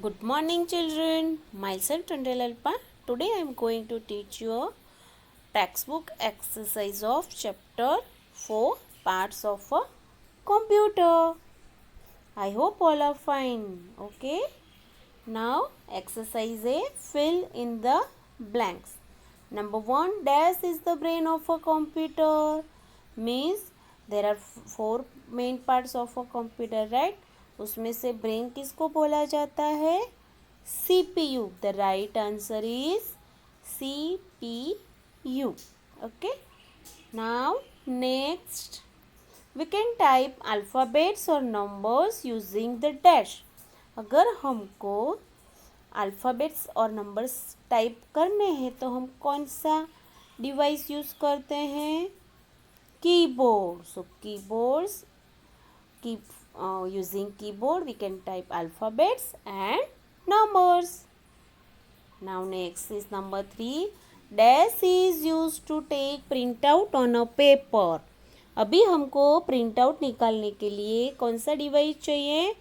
Good morning, children. Myself Tundalalpa. Today I am going to teach you a textbook exercise of chapter 4 parts of a computer. I hope all are fine. Okay. Now exercise A, fill in the blanks. Number 1, dash is the brain of a computer. Means there are 4 main parts of a computer, right? उसमें से brain किसको बोला जाता है? CPU. The right answer is CPU. Okay. Now next we can type alphabets or numbers using the dash. अगर हमको alphabets और numbers type करने हैं तो हम कौन सा डिवाइस यूज़ करते हैं? Keyboard. So keyboards using keyboard we can type alphabets and numbers. Now next is number 3, dash is used to take print out on a paper. अभी हमको प्रिंट आउट निकालने के लिए कौन सा डिवाइस चाहिए?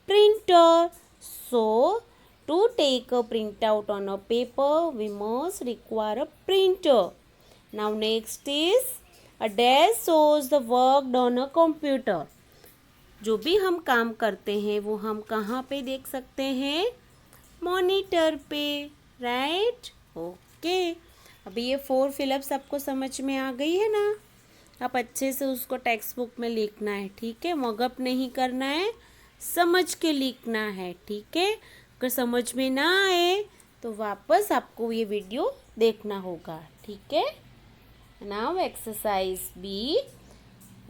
Printer. So to take a print out on a paper we must require a printer. Now next is a dash shows the work on a computer. जो भी हम काम करते हैं वो हम कहाँ पे देख सकते हैं? मॉनिटर पे, राइट? ओके. अभी ये 4 फिलअप्स आपको समझ में आ गई है ना? आप अच्छे से उसको टेक्स्ट बुक में लिखना है, ठीक है? मगअप नहीं करना है, समझ के लिखना है, ठीक है? अगर समझ में ना आए तो वापस आपको ये वीडियो देखना होगा, ठीक है? Now exercise B,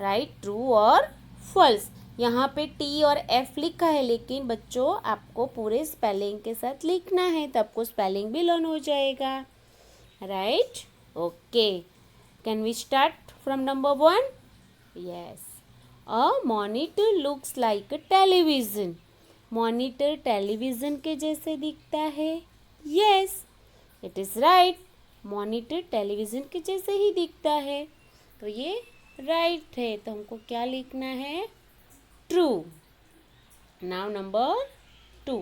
right true और फॉल्स. यहाँ पे टी और एफ लिखा है, लेकिन बच्चों आपको पूरे स्पेलिंग के साथ लिखना है, तो आपको स्पेलिंग भी लर्न हो जाएगा, right? Okay. Can we start from number 1? Yes. A monitor looks like a television. Monitor television के जैसे दिखता है. Yes, it is right. Monitor television के जैसे ही दिखता है, तो ये राइट है. तो हमको क्या लिखना है? True. Now number 2,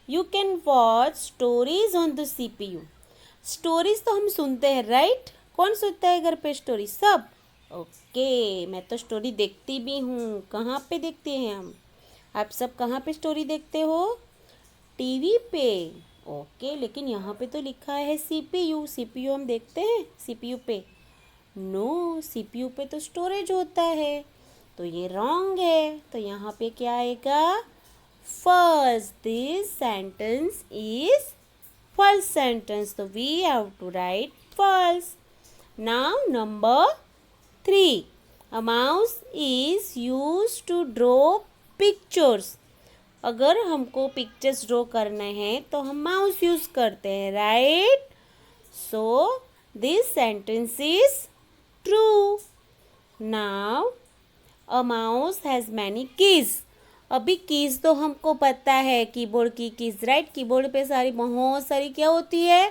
you can watch stories on the CPU. Stories तो हम सुनते हैं, राइट? कौन सुनता है घर पे स्टोरी? सब. ओके. मैं तो स्टोरी देखती भी हूँ. कहाँ पे देखते हैं हम? आप सब कहाँ पे स्टोरी देखते हो? टीवी पे. ओके. लेकिन यहाँ पे तो लिखा है CPU. CPU हम देखते हैं CPU पे? नो, CPU पे तो स्टोरेज होता है, तो ये रॉन्ग है. तो यहाँ पे क्या आएगा? First. This sentence is false sentence, तो we have to write false. Now number 3, a mouse is use to draw pictures. अगर हमको पिक्चर्स ड्रॉ करने हैं तो हम माउस यूज करते हैं, right? So this sentence is true. Now a mouse has many keys. अभी कीज तो हमको पता है, कीबोर्ड की कीज, राइट? कीबोर्ड पे बहुत सारी क्या होती है?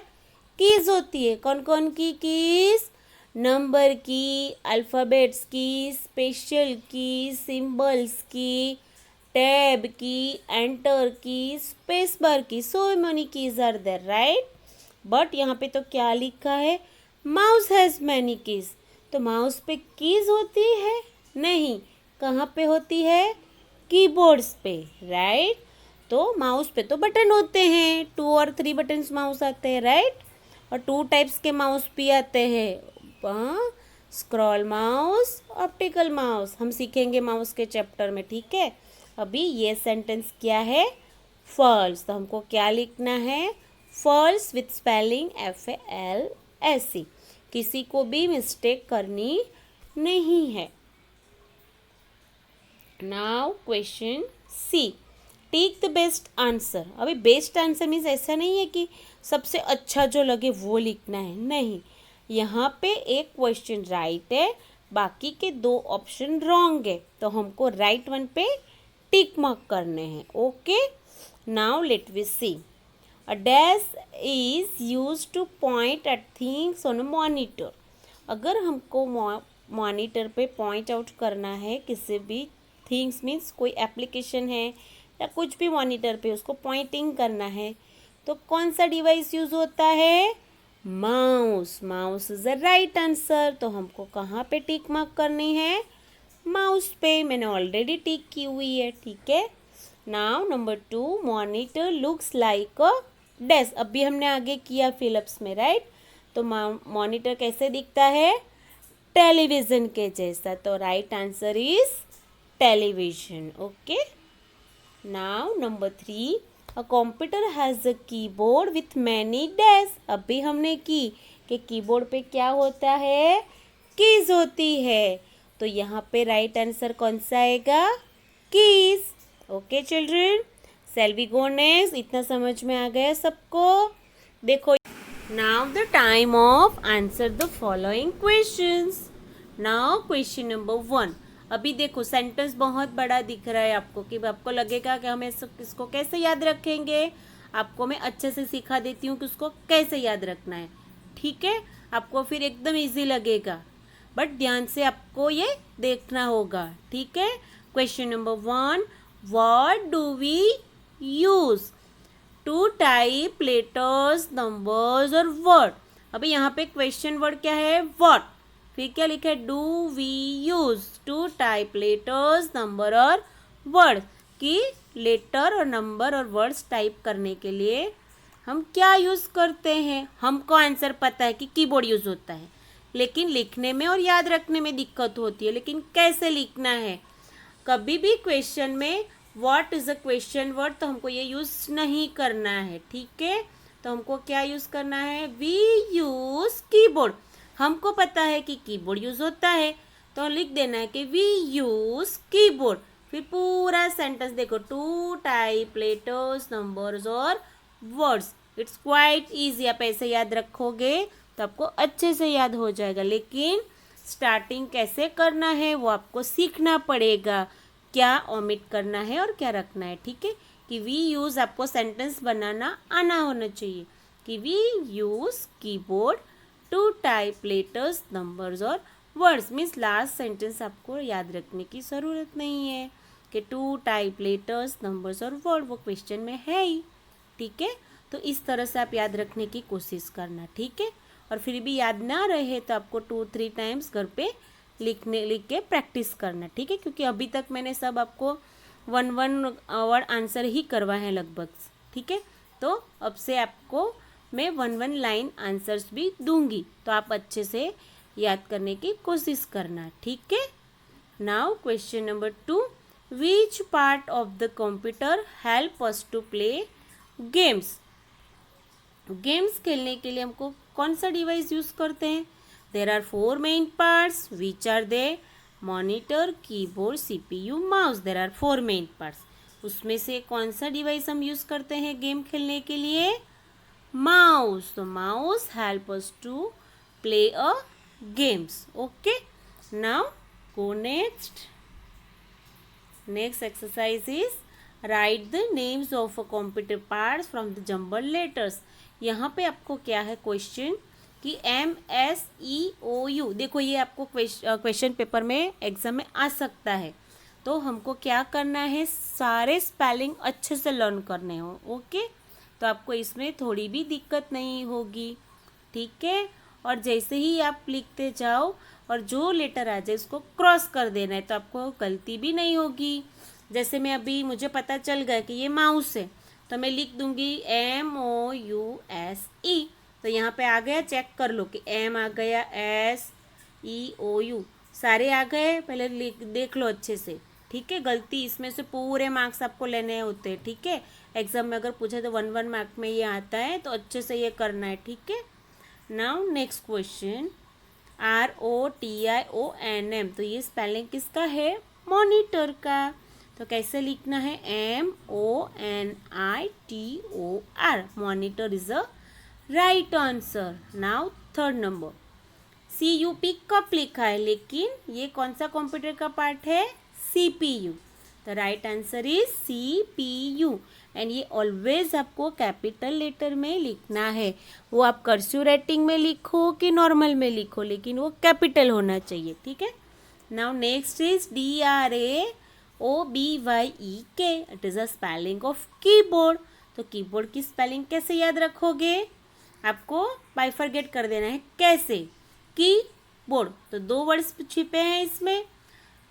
कीज होती है. कौन कौन की keys? Number key, alphabets key, special key, symbols key, tab key, enter key, space bar key. So many keys are there, right? But यहाँ पे तो क्या लिखा है? Mouse has many keys. तो माउस पे कीज होती है? नहीं. कहाँ पे होती है? कीबोर्ड्स पे, राइट? तो माउस पे तो बटन होते हैं, 2 और 3 बटन्स माउस आते हैं, राइट? और 2 टाइप्स के माउस भी आते हैं, स्क्रॉल माउस, ऑप्टिकल माउस. हम सीखेंगे माउस के चैप्टर में, ठीक है? अभी ये सेंटेंस क्या है? फॉल्स. तो हमको क्या लिखना है? False with spelling FALSE. किसी को भी मिस्टेक करनी नहीं है. Now question C, take the best answer. अभी बेस्ट आंसर मीन्स ऐसा नहीं है कि सबसे अच्छा जो लगे वो लिखना है, नहीं. यहाँ पे एक क्वेश्चन राइट है, बाकी के 2 ऑप्शन रॉन्ग है, तो हमको राइट वन पे टिक मार्क करने हैं. Okay. Now let we see. A dash is use to point at things on a monitor. अगर हमको मॉनिटर पे पॉइंट आउट करना है किसी भी थिंग्स मीन्स कोई एप्लीकेशन है, या कुछ भी मॉनिटर पे उसको पॉइंटिंग करना है तो कौन सा डिवाइस यूज़ होता है? Mouse. Mouse is the right answer. तो हमको कहाँ पे टिक मार्क करनी है? माउस पे। मैंने ऑलरेडी टिक की हुई है, ठीक है। Now number 2, monitor looks like अ डेस्क। अभी हमने आगे किया फिलिप्स में, राइट। तो मॉनिटर कैसे दिखता है? टेलीविज़न के जैसा। तो right answer is television, okay. Now number 3, a computer has a keyboard with many dash. अभी हमने की कि कीबोर्ड पे क्या होता है? कीज होती है। तो यहाँ पे राइट आंसर कौन सा आएगा? Keys. Okay children, shall we go next. इतना समझ में आ गया सबको? देखो, now the time of answer the following questions. Now question number 1। अभी देखो सेंटेंस बहुत बड़ा दिख रहा है आपको कि आपको लगेगा कि हम इसको कैसे याद रखेंगे। आपको मैं अच्छे से सिखा देती हूँ कि उसको कैसे याद रखना है, ठीक है। आपको फिर एकदम इजी लगेगा, बट ध्यान से आपको ये देखना होगा, ठीक है। Question number 1, what do we use to type letters, numbers और वर्ड। अभी यहाँ पे क्वेश्चन वर्ड क्या है? व्हाट। फिर क्या लिखा है? Do we use to type letters, number और वर्ड। कि लेटर और नंबर और वर्ड्स टाइप करने के लिए हम क्या यूज़ करते हैं? हमको आंसर पता है कि कीबोर्ड यूज़ होता है, लेकिन लिखने में और याद रखने में दिक्कत होती है। लेकिन कैसे लिखना है? कभी भी क्वेश्चन में what is a question word तो हमको ये यूज़ नहीं करना है, ठीक है। तो हमको क्या यूज़ करना है? We use keyboard. हमको पता है कि कीबोर्ड यूज़ होता है, तो लिख देना है कि वी यूज़ कीबोर्ड। फिर पूरा सेंटेंस देखो, टू टाइप लेटर्स, नंबर्स और वर्ड्स। It's quite easy. आप ऐसे याद रखोगे तो आपको अच्छे से याद हो जाएगा। लेकिन स्टार्टिंग कैसे करना है वो आपको सीखना पड़ेगा, क्या ओमिट करना है और क्या रखना है, ठीक है। कि वी यूज़, आपको सेंटेंस बनाना आना होना चाहिए कि we use keyboard to type letters, numbers और वर्ड्स। मीन्स लास्ट सेंटेंस आपको याद रखने की ज़रूरत नहीं है कि टू टाइप लेटर्स, नंबर्स और वर्ड, वो क्वेश्चन में है ही, ठीक है। तो इस तरह से आप याद रखने की कोशिश करना, ठीक है। और फिर भी याद ना रहे तो आपको 2-3 टाइम्स घर पे लिख के प्रैक्टिस करना, ठीक है। क्योंकि अभी तक मैंने सब आपको 1-1 वर्ड आंसर ही करवा है लगभग, ठीक है। तो अब से आपको मैं 1-1 लाइन आंसर्स भी दूंगी, तो आप अच्छे से याद करने की कोशिश करना, ठीक है। Now question number 2, which part of the computer help us to play games. Games खेलने के लिए हमको कौन सा डिवाइस यूज़ करते हैं? There are 4 main parts, which are they? Monitor, keyboard, CPU, mouse. There are 4 main parts. उसमें से कौन सा डिवाइस हम यूज़ करते हैं गेम खेलने के लिए? माउस। तो mouse help us to play a games, okay. Now go next. Next exercise is write the names of a computer parts from the jumble letters. यहाँ पे आपको क्या है क्वेश्चन कि MSEOU। देखो ये आपको क्वेश्चन पेपर में एग्जाम में आ सकता है, तो हमको क्या करना है? सारे स्पेलिंग अच्छे से लर्न करने हो, ओके। तो आपको इसमें थोड़ी भी दिक्कत नहीं होगी, ठीक है। और जैसे ही आप लिखते जाओ और जो लेटर आ जाए उसको क्रॉस कर देना है, तो आपको गलती भी नहीं होगी। जैसे मैं अभी, मुझे पता चल गया कि ये माउस है, तो मैं लिख दूंगी MOUSE। तो यहाँ पे आ गया, चेक कर लो कि M आ गया, SEOU सारे आ गए। पहले देख लो अच्छे से, ठीक है। गलती इसमें से पूरे मार्क्स आपको लेने होते हैं, ठीक है। एग्जाम में अगर पूछे तो 1-1 मार्क में ये आता है, तो अच्छे से ये करना है, ठीक है। Now next question, ROTIONM। तो ये स्पेलिंग किसका है? मॉनिटर का। तो कैसे लिखना है? MONITOR। Monitor is a right answer. Now third number, CUP cup लिखा है, लेकिन ये कौन सा कंप्यूटर का पार्ट है? CPU। तो right answer is CPU। And ये ऑलवेज आपको कैपिटल लेटर में लिखना है। वो आप कर्सिव राइटिंग में लिखो कि नॉर्मल में लिखो, लेकिन वो कैपिटल होना चाहिए, ठीक है। Now next is DRA OBYEK, it is a spelling of keyboard. तो कीबोर्ड की स्पेलिंग कैसे याद रखोगे? आपको बाइफरगेट कर देना है। कैसे? कीबोर्ड, तो दो वर्ड्स छिपे हैं इसमें,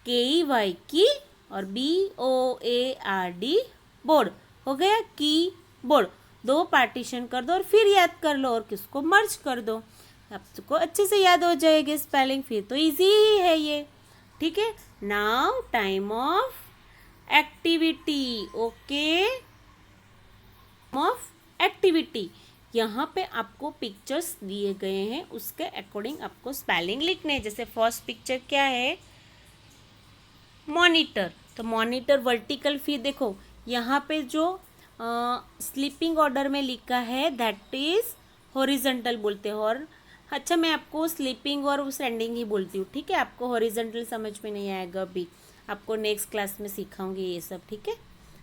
KEY की और BOARD बोर्ड, हो गया की बोर्ड। दो पार्टीशन कर दो और फिर याद कर लो और किसको मर्ज कर दो, आपको अच्छे से याद हो जाएगी स्पेलिंग, फिर तो इजी ही है ये। ठीक है, now time of activity. Okay, of activity, यहाँ पे आपको पिक्चर्स दिए गए हैं, उसके अकॉर्डिंग आपको स्पेलिंग लिखने हैं। जैसे फर्स्ट पिक्चर क्या है? मॉनिटर। तो मॉनिटर वर्टिकल, फिर देखो यहाँ पे जो स्लीपिंग ऑर्डर में लिखा है दैट इज हॉरिजॉन्टल बोलते हैं। और अच्छा, मैं आपको स्लीपिंग और स्टैंडिंग ही बोलती हूँ, ठीक है? आपको हॉरिजॉन्टल समझ में नहीं आएगा अभी, आपको नेक्स्ट क्लास में सिखाऊंगी ये सब, ठीक है?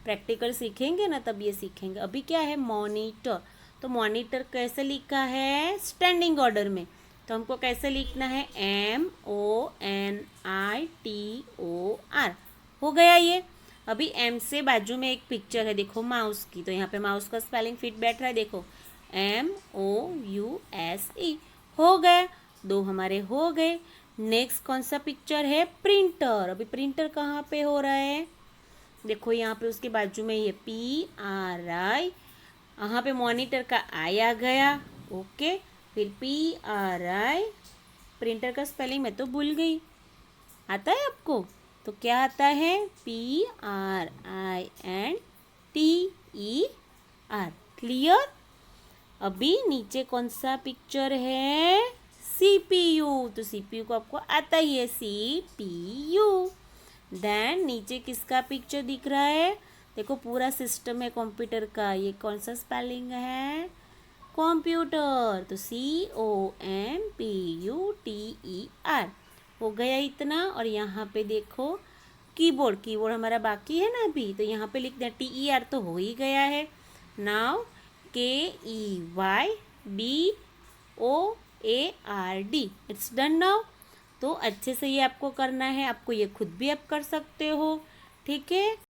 प्रैक्टिकल सीखेंगे ना तब ये सीखेंगे। अभी क्या है? मॉनिटर। तो मॉनिटर कैसे लिखा है? स्टैंडिंग ऑर्डर में। तो हमको कैसे लिखना है? MONITOR, हो गया ये। अभी M से बाजू में एक पिक्चर है, देखो माउस की, तो यहाँ पे माउस का स्पेलिंग फिट बैठ रहा है, देखो MOUSE, हो गया। दो हमारे हो गए। नेक्स्ट कौन सा पिक्चर है? प्रिंटर। अभी प्रिंटर कहाँ पे हो रहा है? देखो यहाँ पे उसके बाजू में ये PRI, यहाँ पे मॉनिटर का आई आ गया। ओके, फिर PRI, प्रिंटर का स्पेलिंग मैं तो भूल गई, आता है आपको? तो क्या आता है? PRINTER, clear? अभी नीचे कौन सा पिक्चर है? CPU। तो CPU को आपको आता ही है, CPU। देन नीचे किसका पिक्चर दिख रहा है? देखो पूरा सिस्टम है कंप्यूटर का, ये कौन सा स्पेलिंग है? कंप्यूटर। तो COMPUTER, हो गया इतना। और यहाँ पे देखो कीबोर्ड, कीबोर्ड हमारा बाकी है ना अभी, तो यहाँ पे लिख दें TER, तो हो ही गया है। Now KEYBOARD, it's done now. तो अच्छे से ये आपको करना है, आपको ये खुद भी आप कर सकते हो, ठीक है?